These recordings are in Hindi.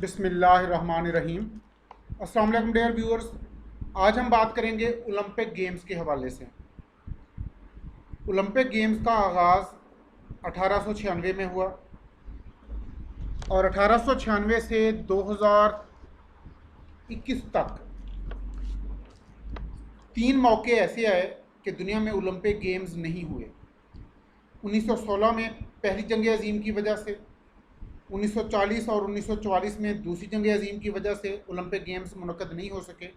बिस्मिल्लाहिर्रहमानिर्रहीम। अस्सलाम वालेकुम डियर व्यूअर्स। आज हम बात करेंगे ओलंपिक गेम्स के हवाले से। ओलंपिक गेम्स का आगाज़ 1896 में हुआ और 1896 से 2021 तक 3 मौके ऐसे आए कि दुनिया में ओलंपिक गेम्स नहीं हुए। 1916 में पहली जंग अज़ीम की वजह से, 1940 और 1944 में दूसरी जंग अज़ीम की वजह से ओलंपिक गेम्स मुनक़्क़द नहीं हो सके।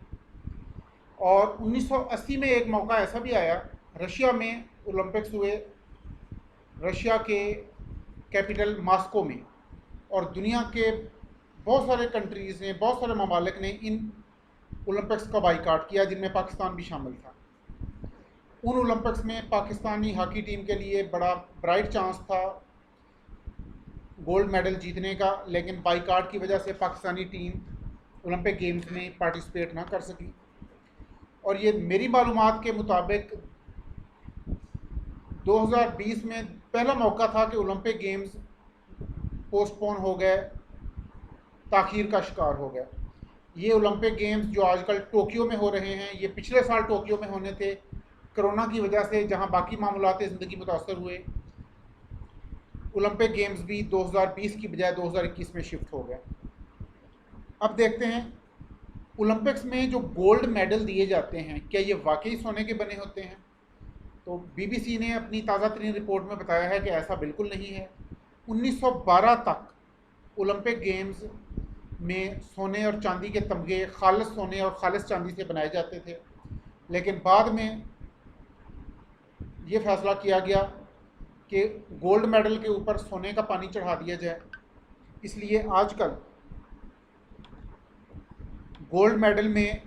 और 1980 में एक मौका ऐसा भी आया, रशिया में ओलंपिक्स हुए, रशिया के कैपिटल मॉस्को में, और दुनिया के बहुत सारे कंट्रीज़ ने, बहुत सारे ममालिक ने इन ओलंपिक्स का बाइकाट किया, जिनमें पाकिस्तान भी शामिल था। उन ओलंपिक्स में पाकिस्तानी हॉकी टीम के लिए बड़ा ब्राइट चांस था गोल्ड मेडल जीतने का, लेकिन बाइकाट की वजह से पाकिस्तानी टीम ओलंपिक गेम्स में पार्टिसिपेट ना कर सकी। और ये मेरी मालूमात के मुताबिक 2020 में पहला मौका था कि ओलंपिक गेम्स पोस्टपोन हो गए, ताख़ीर का शिकार हो गया। ये ओलंपिक गेम्स जो आजकल टोक्यो में हो रहे हैं, ये पिछले साल टोक्यो में होने थे, कोरोना की वजह से जहां बाकी मामलात ज़िंदगी मुतासर हुए, ओलंपिक गेम्स भी 2020 की बजाय 2021 में शिफ्ट हो गए। अब देखते हैं ओलंपिक्स में जो गोल्ड मेडल दिए जाते हैं, क्या ये वाकई सोने के बने होते हैं? तो बीबीसी ने अपनी ताज़ा तरीन रिपोर्ट में बताया है कि ऐसा बिल्कुल नहीं है। 1912 तक ओलंपिक गेम्स में सोने और चांदी के तमगे खालिस सोने और खालिस चांदी से बनाए जाते थे, लेकिन बाद में ये फैसला किया गया कि गोल्ड मेडल के ऊपर सोने का पानी चढ़ा दिया जाए। इसलिए आजकल गोल्ड मेडल में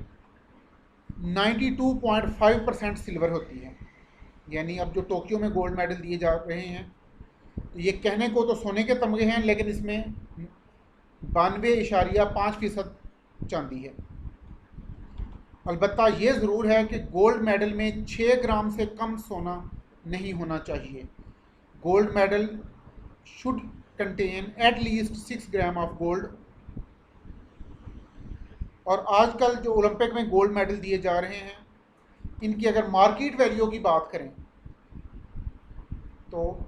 92.5% सिल्वर होती है। यानी अब जो टोक्यो में गोल्ड मेडल दिए जा रहे हैं, तो ये कहने को तो सोने के तमगे हैं, लेकिन इसमें 92.5% चांदी है। अलबत्ता ये ज़रूर है कि गोल्ड मेडल में 6 ग्राम से कम सोना नहीं होना चाहिए। Gold medal should contain at least 6 gram of gold. और आजकल जो ओलंपिक में गोल्ड मेडल दिए जा रहे हैं, इनकी अगर मार्केट वैल्यू की बात करें तो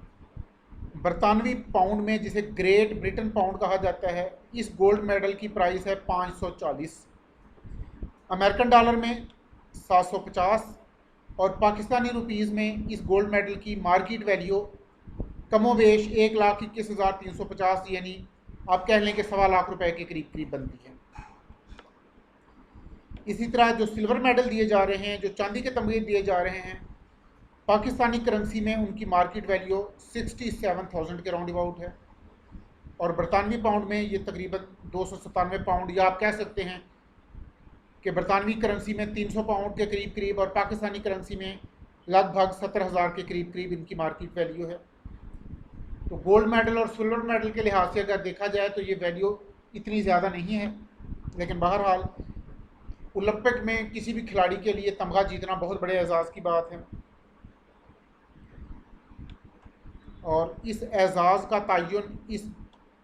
बरतानवी पाउंड में, जिसे ग्रेट ब्रिटेन पाउंड कहा जाता है, इस गोल्ड मेडल की प्राइस है 540, अमेरिकन डॉलर में 750, और पाकिस्तानी रुपीज़ में इस गोल्ड मेडल की मार्केट वैल्यू कमोबेश 1,21,350, यानी आप कह लें कि 1.25 लाख रुपए के करीब करीब बनती है। इसी तरह जो सिल्वर मेडल दिए जा रहे हैं, जो चांदी के तमगे दिए जा रहे हैं, पाकिस्तानी करेंसी में उनकी मार्केट वैल्यू 67,000 के राउंड अबाउट है, और बरतानवी पाउंड में ये तकरीबन 297 पाउंड, या आप कह सकते हैं कि बरतानवी करेंसी में 300 पाउंड के करीब करीब, और पाकिस्तानी करेंसी में लगभग 70,000 के करीब करीब इनकी मार्केट वैल्यू है। तो गोल्ड मेडल और सिल्वर मेडल के लिहाज से अगर देखा जाए तो ये वैल्यू इतनी ज़्यादा नहीं है, लेकिन बहरहाल ओलंपिक में किसी भी खिलाड़ी के लिए तमगा जीतना बहुत बड़े एजाज़ की बात है, और इस एजाज़ का तयन इस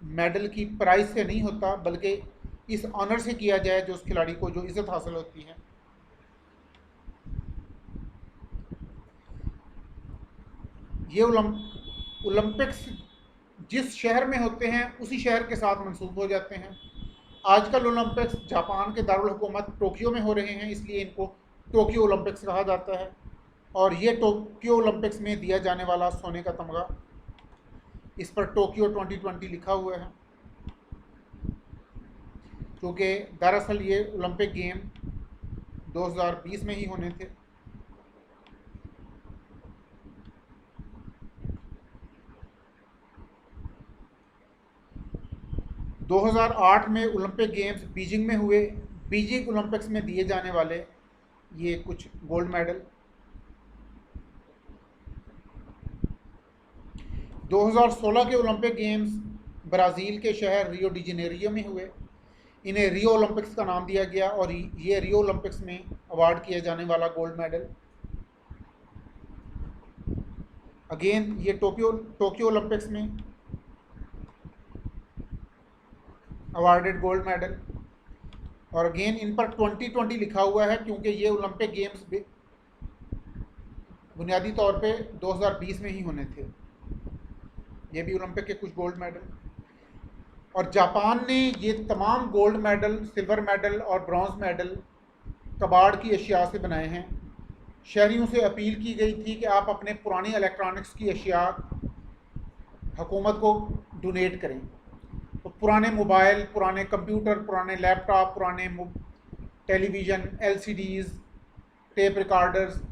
मेडल की प्राइस से नहीं होता, बल्कि इस ऑनर से किया जाए जो उस खिलाड़ी को जो इज़्ज़त हासिल होती है। ये ओलंपिक्स जिस शहर में होते हैं उसी शहर के साथ मंसूब हो जाते हैं। आजकल ओलंपिक्स जापान के दारुल हुकूमत टोक्यो में हो रहे हैं, इसलिए इनको टोक्यो ओलंपिक्स कहा जाता है। और ये टोक्यो ओलंपिक्स में दिया जाने वाला सोने का तमगा, इस पर टोक्यो 2020 लिखा हुआ है, क्योंकि दरअसल ये ओलंपिक गेम 2020 में ही होने थे। दो 2008 में ओलंपिक गेम्स बीजिंग में हुए। बीजिंग ओलंपिक्स में दिए जाने वाले ये कुछ गोल्ड मेडल। 2016 के ओलंपिक गेम्स ब्राज़ील के शहर रियो डी जनेरियो में हुए। इन्हें रियो ओलंपिक्स का नाम दिया गया, और ये रियो ओलंपिक्स में अवार्ड किया जाने वाला गोल्ड मेडल। अगेन ये टोक्यो ओलंपिक्स में अवार्डेड गोल्ड मेडल। और अगेन इन पर 2020 लिखा हुआ है क्योंकि ये ओलंपिक गेम्स बुनियादी तौर पे 2020 में ही होने थे। ये भी ओलंपिक के कुछ गोल्ड मेडल। और जापान ने ये तमाम गोल्ड मेडल, सिल्वर मेडल और ब्रॉन्ज मेडल कबाड़ की अशिया से बनाए हैं। शहरियों से अपील की गई थी कि आप अपने पुरानी इलेक्ट्रॉनिक्स की अशिया हुकूमत को डोनेट करें। तो पुराने मोबाइल, पुराने कंप्यूटर, पुराने लैपटॉप, पुराने टेलीविज़न, एलसीडीज़, टेप रिकॉर्डर्स,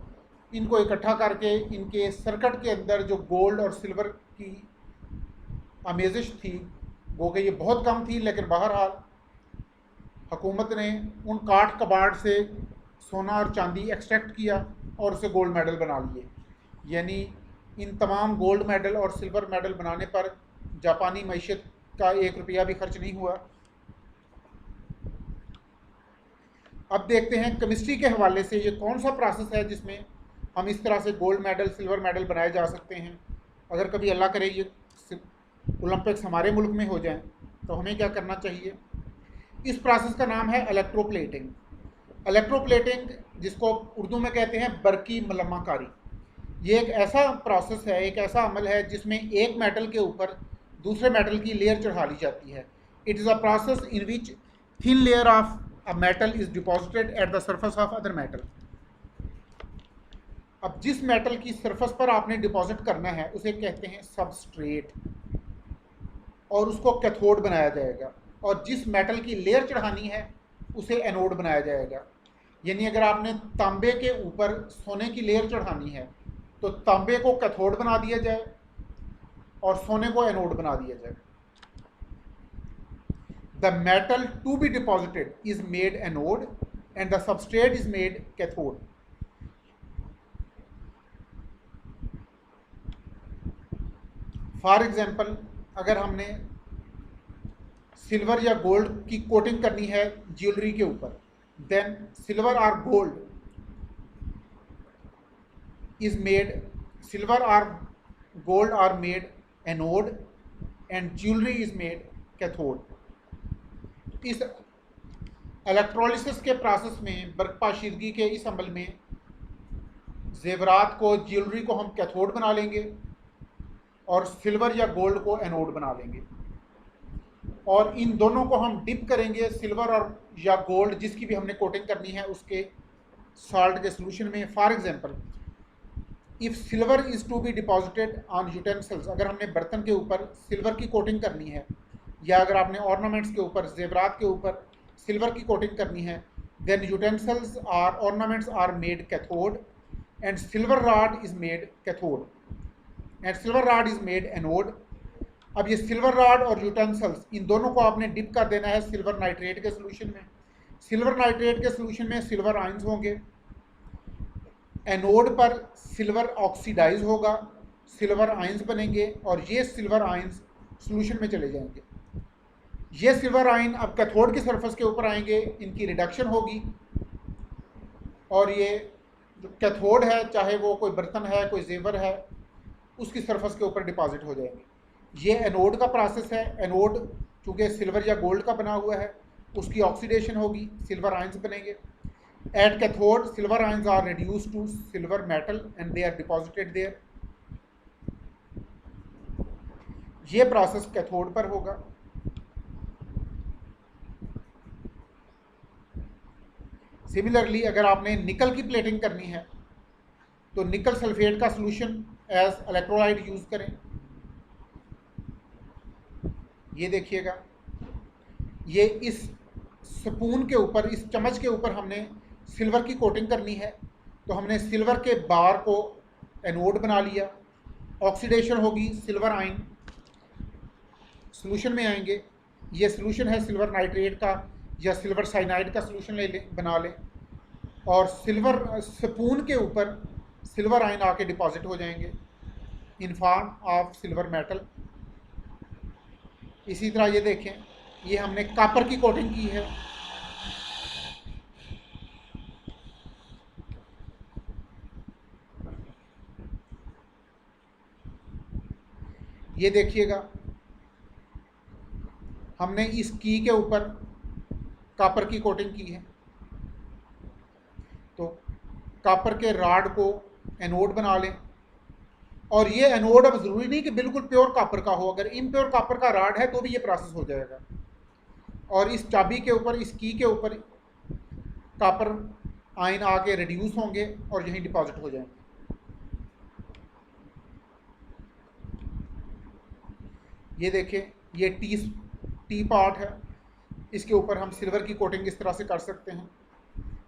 इनको इकट्ठा करके इनके सर्किट के अंदर जो गोल्ड और सिल्वर की आमेजिश थी वो कि ये बहुत कम थी, लेकिन बहरहाल हुकूमत ने उन काठ कबाड़ से सोना और चांदी एक्सट्रैक्ट किया और उसे गोल्ड मेडल बना लिए। यानी इन तमाम गोल्ड मेडल और सिल्वर मेडल बनाने पर जापानी मईशत का 1 रुपया भी खर्च नहीं हुआ। अब देखते हैं केमिस्ट्री के हवाले से ये कौन सा प्रोसेस है जिसमें हम इस तरह से गोल्ड मेडल, सिल्वर मेडल बनाए जा सकते हैं। अगर कभी अल्लाह करे ये ओलंपिक्स हमारे मुल्क में हो जाएं तो हमें क्या करना चाहिए। इस प्रोसेस का नाम है इलेक्ट्रोप्लेटिंग। इलेक्ट्रोप्लेटिंग, जिसको उर्दू में कहते हैं बरकी मलम्माकारी, ये एक ऐसा प्रोसेस है, एक ऐसा अमल है जिसमें एक मेटल के ऊपर दूसरे मेटल की लेयर चढ़ा ली जाती है। It is a process in which thin layer of a metal is deposited at the surface of other metal. अब जिस मेटल की सरफेस पर आपने डिपॉजिट करना है उसे कहते हैं सबस्ट्रेट, और उसको कैथोड बनाया जाएगा। और जिस मेटल की लेयर चढ़ानी है उसे एनोड बनाया जाएगा। यानी अगर आपने तांबे के ऊपर सोने की लेयर चढ़ानी है तो तांबे को कैथोड बना दिया जाए और सोने को एनोड बना दिया जाए। The metal to be deposited is made anode and the substrate is made cathode. For example, अगर हमने सिल्वर या गोल्ड की कोटिंग करनी है ज्वेलरी के ऊपर, देन सिल्वर और गोल्ड इज मेड, सिल्वर और gold are made anode and jewellery is made cathode. इस इलेक्ट्रोलिसिस के प्रोसेस में, बर्कपाशीदगी के इस अमल में, जेवरात को, ज्वेलरी को हम कैथोड बना लेंगे और सिल्वर या गोल्ड को एनोड बना लेंगे। और इन दोनों को हम डिप करेंगे, सिल्वर और या गोल्ड जिसकी भी हमने कोटिंग करनी है उसके सॉल्ट के सोल्यूशन में। For example, if silver is to be deposited on utensils, अगर हमने बर्तन के ऊपर सिल्वर की कोटिंग करनी है, या अगर आपने ऑर्नामेंट्स के ऊपर, जेवरात के ऊपर सिल्वर की कोटिंग करनी है, then utensils or ornaments are made cathode and silver rod is made cathode and silver rod is made anode. अब ये सिल्वर रॉड और यूटेंसिल्स, इन दोनों को आपने डिप कर देना है सिल्वर नाइट्रेट के सोल्यूशन में। सिल्वर नाइट्रेट के सोल्यूशन में सिल्वर आयंस होंगे, एनोड पर सिल्वर ऑक्सीडाइज होगा, सिल्वर आयंस बनेंगे और ये सिल्वर आयंस सोल्यूशन में चले जाएंगे। ये सिल्वर आयन अब कैथोड की सरफेस के ऊपर आएंगे, इनकी रिडक्शन होगी और ये जो कैथोड है, चाहे वो कोई बर्तन है, कोई जेवर है, उसकी सरफेस के ऊपर डिपॉजिट हो जाएंगे। ये एनोड का प्रोसेस है। एनोड चूँकि सिल्वर या गोल्ड का बना हुआ है, उसकी ऑक्सीडेशन होगी, सिल्वर आयंस बनेंगे। At cathode silver ions are reduced to silver metal and they are deposited there. ये प्रोसेस कैथोड पर होगा। सिमिलरली, अगर आपने निकल की प्लेटिंग करनी है तो निकल सल्फेट का सोल्यूशन एज इलेक्ट्रोलाइट यूज करें। ये देखिएगा, ये इस स्पून के ऊपर, इस चम्मच के ऊपर हमने सिल्वर की कोटिंग करनी है, तो हमने सिल्वर के बार को एनोड बना लिया, ऑक्सीडेशन होगी, सिल्वर आयन सोल्यूशन में आएंगे। ये सोल्यूशन है सिल्वर नाइट्रेट का या सिल्वर साइनाइड का सोल्यूशन बना लें और सिल्वर स्पून के ऊपर सिल्वर आयन आके डिपॉजिट हो जाएंगे in form of silver metal. इसी तरह ये देखें, ये हमने कॉपर की कोटिंग की है, ये देखिएगा हमने इस की के ऊपर कापर की कोटिंग की है। तो कापर के राड को एनोड बना लें, और ये एनोड अब ज़रूरी नहीं कि बिल्कुल प्योर कापर का हो, अगर इम्प्योर कापर का राड है तो भी ये प्रोसेस हो जाएगा। और इस चाबी के ऊपर, इस की के ऊपर कापर आयन आके रिड्यूस होंगे और यहीं डिपॉजिट हो जाएंगे। ये देखें, ये टी पार्ट है, इसके ऊपर हम सिल्वर की कोटिंग इस तरह से कर सकते हैं।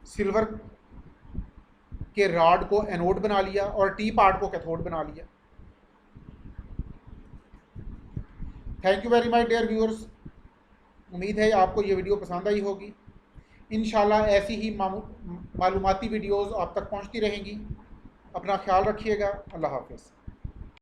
सिल्वर के रॉड को एनोड बना लिया और टी पार्ट को कैथोड बना लिया। Thank you very much dear viewers, उम्मीद है आपको ये वीडियो पसंद आई होगी। इंशाल्लाह ऐसी ही मालूमाती वीडियोज़ आप तक पहुंचती रहेंगी। अपना ख्याल रखिएगा। अल्लाह हाफ़िज़।